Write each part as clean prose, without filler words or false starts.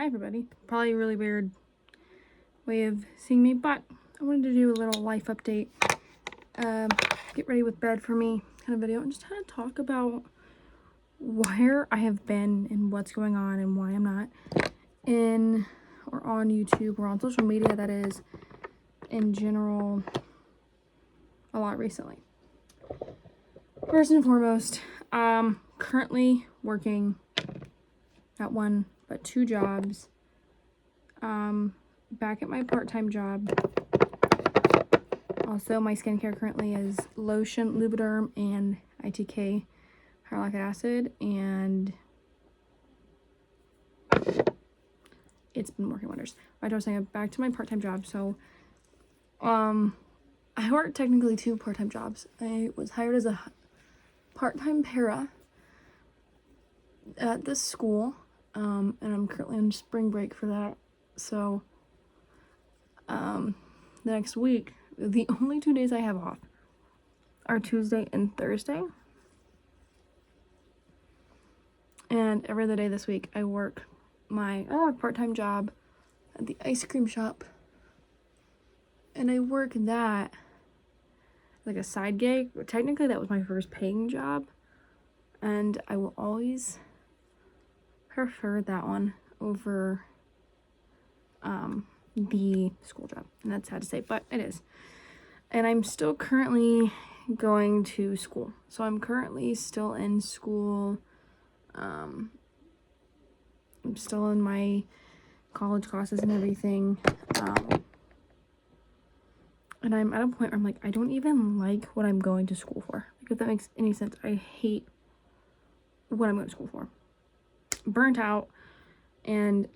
Hi everybody. Probably a really weird way of seeing me, but I wanted to do a little life update, get ready with bed for me kind of video, and just kind of talk about where I have been and what's going on and why I'm not in or on YouTube or on social media, that is, in general, a lot recently. First and foremost, currently working not one but two jobs. Back at my part-time job. Also, my skincare currently is lotion, Lubriderm, and ITK hyaluronic acid, and it's been working wonders. I was saying, back to my part-time job. So, I work technically two part-time jobs. I was hired as a part-time para at this school, and I'm currently on spring break for that. So, the next week, the only 2 days I have off are Tuesday and Thursday. And every other day this week, I work my part-time job at the ice cream shop. And I work that like a side gig. Technically, that was my first paying job. And I will always prefer that one over the school job. And that's sad to say, but it is. And I'm still currently going to school. So I'm currently still in school. I'm still in my college classes and everything. And I'm at a point where I'm like, I don't even like what I'm going to school for. Like, if that makes any sense. I hate what I'm going to school for. Burnt out. And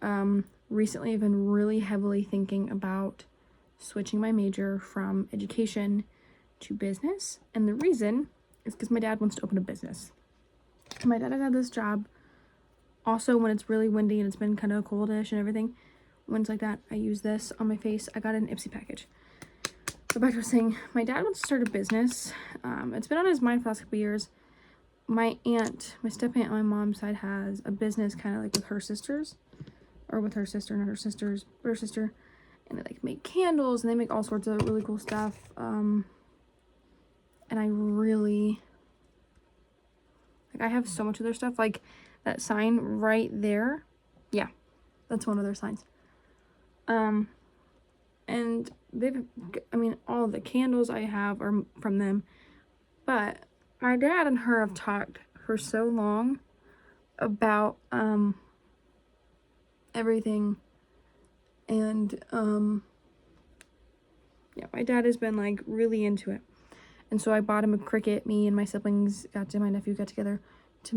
recently I've been really heavily thinking about switching my major from education to business. And the reason is because my dad wants to open a business. My dad has had this job. Also, when it's really windy and it's been kind of coldish and everything, when it's like that, I use this on my face. I got an Ipsy package. So back to saying, my dad wants to start a business. It's been on his mind for the last couple years. My step aunt on my mom's side has a business kind of like with her sisters, or with her sister and her sister, and they like make candles and they make all sorts of really cool stuff. And I really, like, I have so much of their stuff. Like that sign right there, yeah, that's one of their signs. And all of the candles I have are from them. But my dad and her have talked for so long about everything. And my dad has been like really into it. And so I bought him a Cricut. Me and my siblings my nephew got together to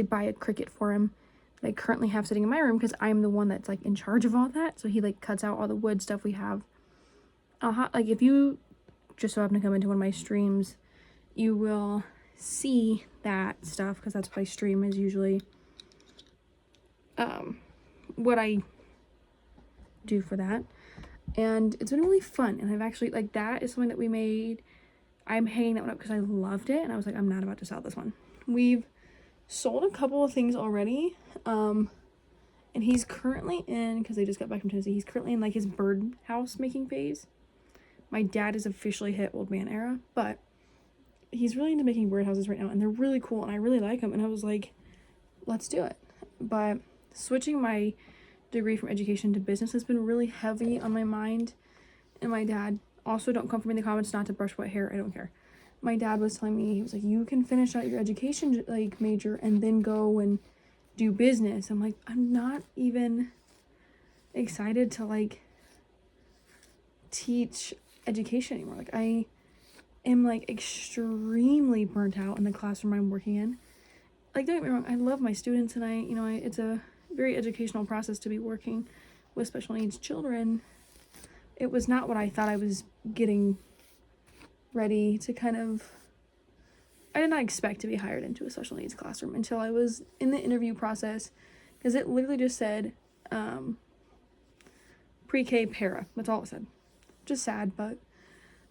buy a Cricut for him that I currently have sitting in my room, because I'm the one that's like in charge of all that. So he like cuts out all the wood stuff we have. Like, if you just so happen to come into one of my streams, you will see that stuff, because that's what I stream, is usually what I do for that. And it's been really fun. And I've actually, like, that is something that we made. I'm hanging that one up because I loved it, and I was like, I'm not about to sell this one. We've sold a couple of things already, and he's currently in, because they just got back from Tennessee, he's currently in like his birdhouse making phase. My dad is officially hit old man era, but he's really into making birdhouses right now, and they're really cool, and I really like them, and I was like, let's do it. But switching my degree from education to business has been really heavy on my mind. And my dad, also, don't come for me in the comments not to brush wet hair, I don't care. My dad was telling me, he was like, you can finish out your education like major and then go and do business. I'm like, I'm not even excited to like teach education anymore. Like, I am like extremely burnt out in the classroom I'm working in. Like, don't get me wrong, I love my students, and it's a very educational process to be working with special needs children. It was not what I thought I was getting ready to I did not expect to be hired into a special needs classroom until I was in the interview process, because it literally just said pre-K para. That's all it said. Just sad, but,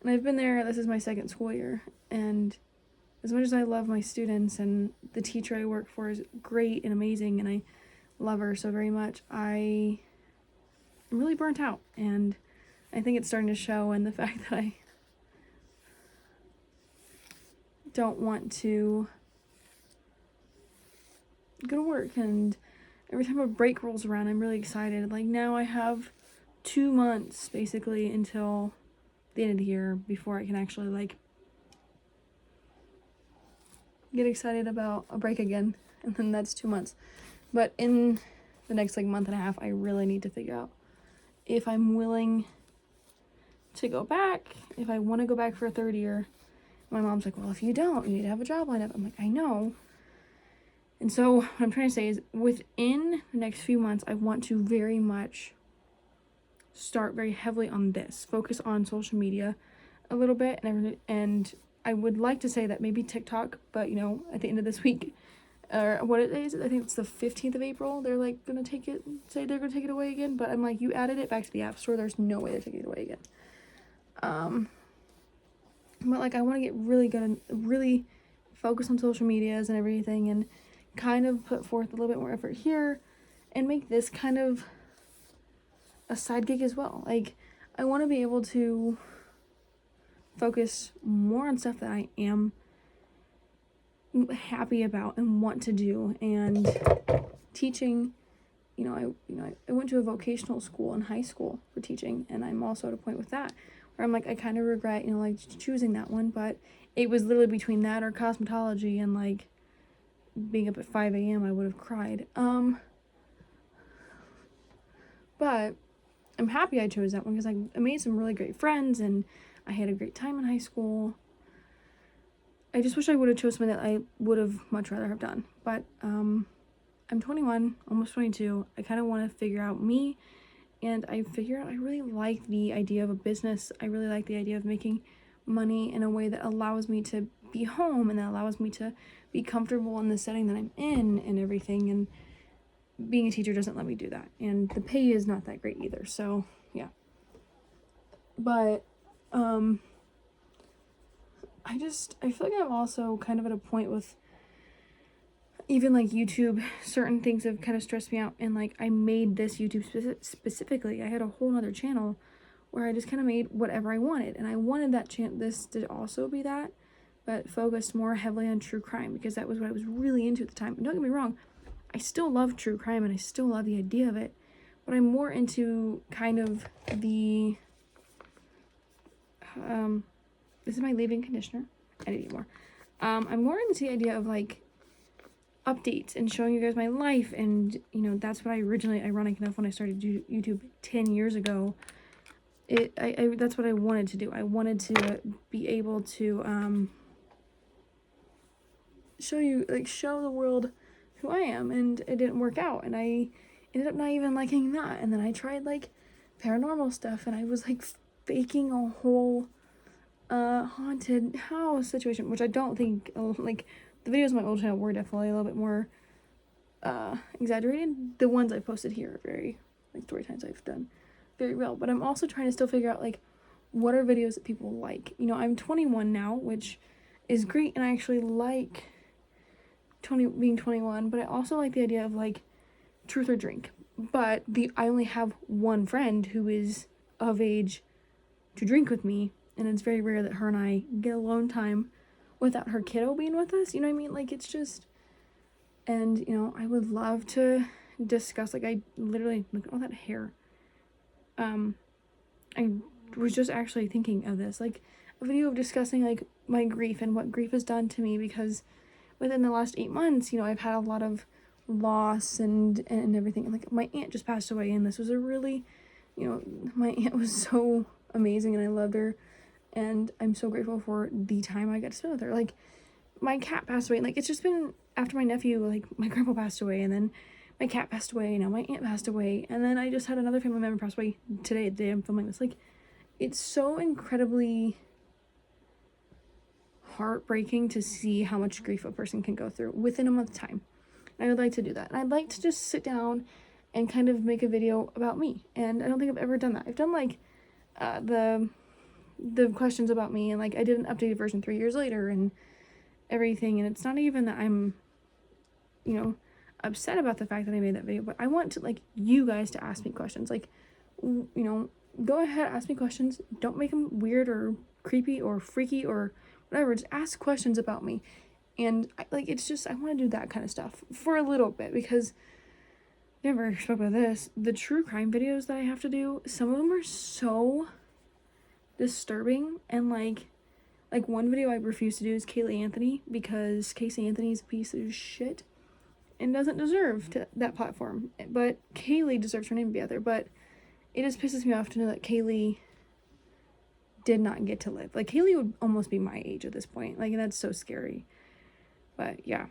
and I've been there, this is my second school year, and as much as I love my students and the teacher I work for is great and amazing, and I love her so very much, I am really burnt out, and I think it's starting to show in the fact that I don't want to go to work, and every time a break rolls around, I'm really excited. Like, now I have 2 months basically until the end of the year before I can actually like get excited about a break again, and then that's 2 months. But in the next like month and a half, I really need to figure out if I'm willing to go back, if I want to go back for a third year. My mom's like, well, if you don't, you need to have a job lined up. I'm like, I know. And so what I'm trying to say is, within the next few months, I want to very much start very heavily on this, focus on social media a little bit, and I would like to say that maybe TikTok, but you know, at the end of this week, or what it is, I think it's the 15th of April, they're like gonna say they're gonna take it away again, but I'm like, you added it back to the App Store, there's no way they're taking it away again. But like, I want to get really good and really focus on social medias and everything, and kind of put forth a little bit more effort here, and make this kind of a side gig as well. Like, I want to be able to focus more on stuff that I am happy about and want to do. And teaching, I went to a vocational school in high school for teaching, and I'm also at a point with that where I'm like, I kind of regret, like choosing that one, but it was literally between that or cosmetology, and like being up at 5 a.m. I would have cried. But I'm happy I chose that one because I made some really great friends, and I had a great time in high school. I just wish I would have chosen something that I would have much rather have done. But I'm 21, almost 22. I kind of want to figure out me, and I figure out I really like the idea of a business. I really like the idea of making money in a way that allows me to be home, and that allows me to be comfortable in the setting that I'm in and everything. And being a teacher doesn't let me do that, and the pay is not that great either, so yeah. But I feel like I'm also kind of at a point with even like YouTube, certain things have kind of stressed me out, and like I made this YouTube specifically, I had a whole nother channel where I just kind of made whatever I wanted, and I wanted that this to also be that, but focused more heavily on true crime, because that was what I was really into at the time. And don't get me wrong, I still love true crime and I still love the idea of it, but I'm more into kind of the this is my leave-in conditioner, I need more. I'm more into the idea of like updates and showing you guys my life, and that's what I originally, ironic enough, when I started YouTube 10 years ago, that's what I wanted to do. I wanted to be able to show the world who I am, and it didn't work out, and I ended up not even liking that. And then I tried like paranormal stuff, and I was like faking a whole haunted house situation, which I don't think, like, the videos on my old channel were definitely a little bit more exaggerated. The ones I posted here are very, like, story times I've done, very real. But I'm also trying to still figure out like what are videos that people like. I'm 21 now, which is great, and I actually like being 21, but I also like the idea of like truth or drink. But I only have one friend who is of age to drink with me, and it's very rare that her and I get alone time without her kiddo being with us. You know what I mean? Like, it's just, and I would love to discuss, like, I literally, look at all that hair. I was just actually thinking of this, like a video of discussing like my grief and what grief has done to me, because within the last 8 months, I've had a lot of loss and everything. Like, my aunt just passed away, and this was a really, my aunt was so amazing, and I loved her, and I'm so grateful for the time I got to spend with her. Like, my cat passed away, and like, it's just been after my nephew, like, my grandpa passed away, and then my cat passed away, and now my aunt passed away, and then I just had another family member pass away today, the day I'm filming this. Like, it's so incredibly heartbreaking to see how much grief a person can go through within a month's time. And I would like to do that. And I'd like to just sit down and kind of make a video about me. And I don't think I've ever done that. I've done like the questions about me, and like I did an updated version 3 years later and everything. And it's not even that I'm, upset about the fact that I made that video, but I want to, like, you guys to ask me questions. Like, you know, go ahead, ask me questions. Don't make them weird or creepy or freaky or whatever. Just ask questions about me. And, like, it's just, I want to do that kind of stuff for a little bit, because I never spoke about this. The true crime videos that I have to do, some of them are so disturbing, and, like one video I refuse to do is Kaylee Anthony, because Casey Anthony's a piece of shit and doesn't deserve that platform. But Kaylee deserves her name to be out there. But it just pisses me off to know that Kaylee did not get to live. Like, Kaylee would almost be my age at this point. Like, and that's so scary. But yeah.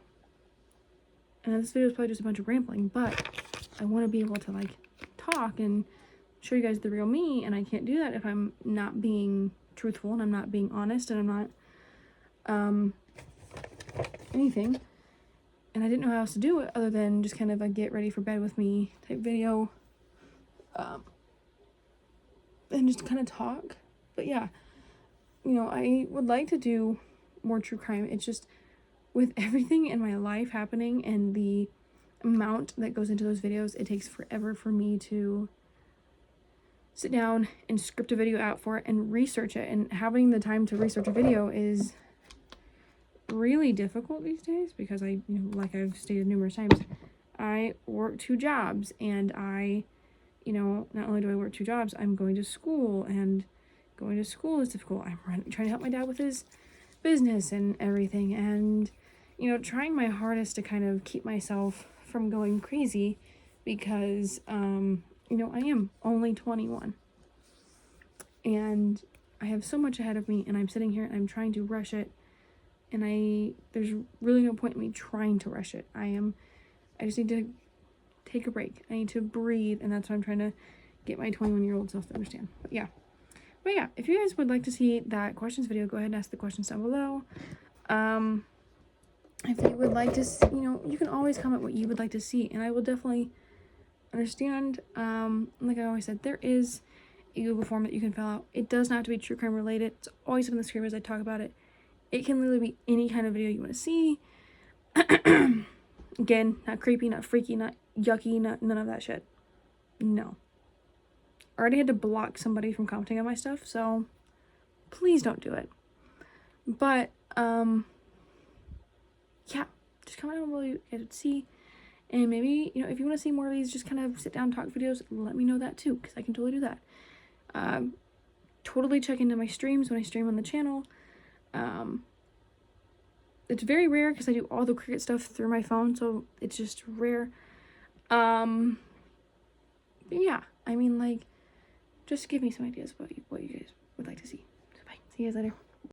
And this video is probably just a bunch of rambling, but I want to be able to, like, talk and show you guys the real me, and I can't do that if I'm not being truthful and I'm not being honest and I'm not anything. And I didn't know how else to do it other than just kind of a get ready for bed with me type video, and just kind of talk. But yeah, you know, I would like to do more true crime. It's just, with everything in my life happening and the amount that goes into those videos, it takes forever for me to sit down and script a video out for it and research it. And having the time to research a video is really difficult these days, because I, you know, like I've stated numerous times, I work 2 jobs, and I, you know, not only do I work 2 jobs, I'm going to school, and going to school is difficult. I'm trying to help my dad with his business and everything, and, you know, trying my hardest to kind of keep myself from going crazy, because, you know, I am only 21, and I have so much ahead of me, and I'm sitting here and I'm trying to rush it, and there's really no point in me trying to rush it. I just need to take a break. I need to breathe, and that's what I'm trying to get my 21-year-old self to understand. But yeah, if you guys would like to see that questions video, go ahead and ask the questions down below. If you would like to see, you know, you can always comment what you would like to see, and I will definitely understand. Like I always said, there is a Google form that you can fill out. It does not have to be true crime related. It's always on the screen as I talk about it. It can literally be any kind of video you want to see. Again, not creepy, not freaky, not yucky, none of that shit. No. I already had to block somebody from commenting on my stuff, so please don't do it. But, yeah, just comment down below you guys would see. And maybe, you know, if you want to see more of these just kind of sit down talk videos, let me know that too, because I can totally do that. Totally check into my streams when I stream on the channel. It's very rare because I do all the Cricut stuff through my phone, so it's just rare. But yeah, I mean, like, just give me some ideas about what you guys would like to see. So bye. See you guys later.